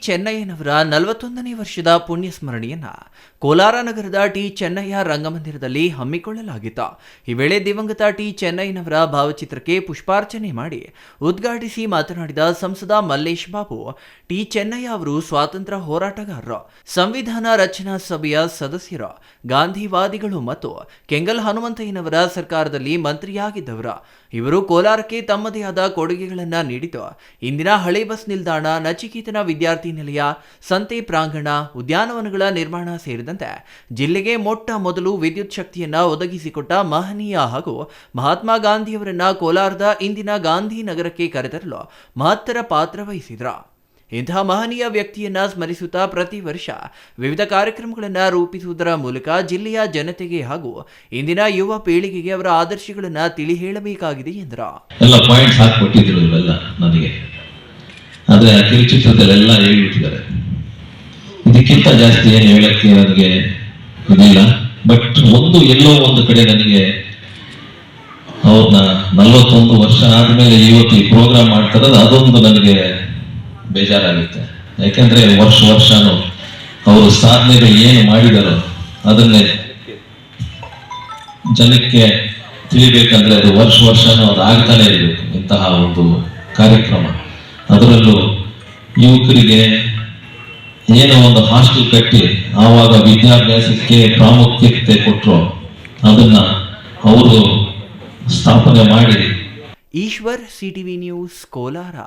ಚೆನ್ನಯ್ಯನವರ 41ನೇ ವರ್ಷದ ಪುಣ್ಯ ಸ್ಮರಣೆಯನ್ನ ಕೋಲಾರ ನಗರದ ಟಿ ಚೆನ್ನಯ್ಯ ರಂಗಮಂದಿರದಲ್ಲಿ ಹಮ್ಮಿಕೊಳ್ಳಲಾಗಿತ್ತು. ಈ ವೇಳೆ ದಿವಂಗತ ಟಿ ಚೆನ್ನಯ್ಯನವರ ಭಾವಚಿತ್ರಕ್ಕೆ ಪುಷ್ಪಾರ್ಚನೆ ಮಾಡಿ ಉದ್ಘಾಟಿಸಿ ಮಾತನಾಡಿದ ಸಂಸದ ಮಲ್ಲೇಶ್ ಬಾಬು, ಟಿ ಚೆನ್ನಯ್ಯ ಅವರು ಸ್ವಾತಂತ್ರ್ಯ ಹೋರಾಟಗಾರರು, ಸಂವಿಧಾನ ರಚನಾ ಸಭೆಯ ಸದಸ್ಯರು, ಗಾಂಧಿವಾದಿಗಳು ಮತ್ತು ಕೆಂಗಲ್ ಹನುಮಂತಯ್ಯನವರ ಸರ್ಕಾರದಲ್ಲಿ ಮಂತ್ರಿಯಾಗಿದ್ದವರು. ಇವರು ಕೋಲಾರಕ್ಕೆ ತಮ್ಮದೇ ಆದ ಕೊಡುಗೆಗಳನ್ನು ನೀಡಿದ್ದು ಇಂದಿನ ಹಳೆ ಬಸ್ ನಿಲ್ದಾಣ, ನಚಿಕೇತನ ವಿದ್ಯಾರ್ಥಿ ನಿಲಯ, ಸಂತೆ ಪ್ರಾಂಗಣ, ಉದ್ಯಾನವನಗಳ ನಿರ್ಮಾಣ ಸೇರಿದಂತೆ ಜಿಲ್ಲೆಗೆ ಮೊಟ್ಟ ಮೊದಲು ವಿದ್ಯುತ್ ಶಕ್ತಿಯನ್ನ ಒದಗಿಸಿಕೊಟ್ಟ ಮಹನೀಯ ಹಾಗೂ ಮಹಾತ್ಮ ಗಾಂಧಿಯವರನ್ನ ಕೋಲಾರದ ಇಂದಿನ ಗಾಂಧಿ ನಗರಕ್ಕೆ ಕರೆತರಲು ಮಹತ್ತರ ಪಾತ್ರ ವಹಿಸಿದ್ರು. ಇಂತಹ ಮಹನೀಯ ವ್ಯಕ್ತಿಯನ್ನ ಸ್ಮರಿಸುತ್ತಾ ಪ್ರತಿ ವರ್ಷ ವಿವಿಧ ಕಾರ್ಯಕ್ರಮಗಳನ್ನು ರೂಪಿಸುವುದರ ಮೂಲಕ ಜಿಲ್ಲೆಯ ಜನತೆಗೆ ಹಾಗೂ ಇಂದಿನ ಯುವ ಪೀಳಿಗೆಗೆ ಅವರ ಆದರ್ಶಗಳನ್ನು ತಿಳಿ ಹೇಳಬೇಕಾಗಿದೆ ಎಂದರು. ಎಲ್ಲ ಪಾಯಿಂಟ್ಸ್ ಹಾಕಿಕೊಟ್ಟಿದ್ರು ಇವೆಲ್ಲ ನನಗೆ, ಆದರೆ ಆ ಕಿರುಚಿತ್ರದಲ್ಲೆಲ್ಲ ಹೇಳಿಬಿಟ್ಟಿದ್ದಾರೆ. ಇದಕ್ಕಿಂತ ಜಾಸ್ತಿ ಏನು ಹೇಳಕ್ಕೆ ನನಗೆ ಇದಿಲ್ಲ. ಬಟ್ ಎಲ್ಲೋ ಒಂದು ಕಡೆ ನನಗೆ ಅವ್ರನ್ನ 41 ವರ್ಷ ಆದ್ಮೇಲೆ ಇವತ್ತು ಈ ಪ್ರೋಗ್ರಾಮ್ ಮಾಡ್ತಾರದು ಅದೊಂದು ನನಗೆ ಬೇಜಾರಾಗುತ್ತೆ. ಯಾಕಂದ್ರೆ ವರ್ಷನೂ ಅವರು ಸಾಧನೆಗಳು ಏನು ಮಾಡಿದಾರೋ ಅದನ್ನೇ ಜನಕ್ಕೆ ತಿಳಿಬೇಕಂದ್ರೆ ಅದು ವರ್ಷನೂ ಅದು ಆಗ್ತಾನೆ ಇರಬೇಕು. ಇಂತಹ ಒಂದು ಕಾರ್ಯಕ್ರಮ, ಅದರಲ್ಲೂ ಯುವಕರಿಗೆ ಏನೋ ಒಂದು ಹಾಸ್ಟೆಲ್ ಕಟ್ಟಿ ಆವಾಗ ವಿದ್ಯಾಭ್ಯಾಸಕ್ಕೆ ಪ್ರಾಮುಖ್ಯತೆ ಕೊಟ್ಟರು, ಅದನ್ನ ಅವರು ಸ್ಥಾಪನೆ ಮಾಡಿ. Eshwar, CTV news, Kolar.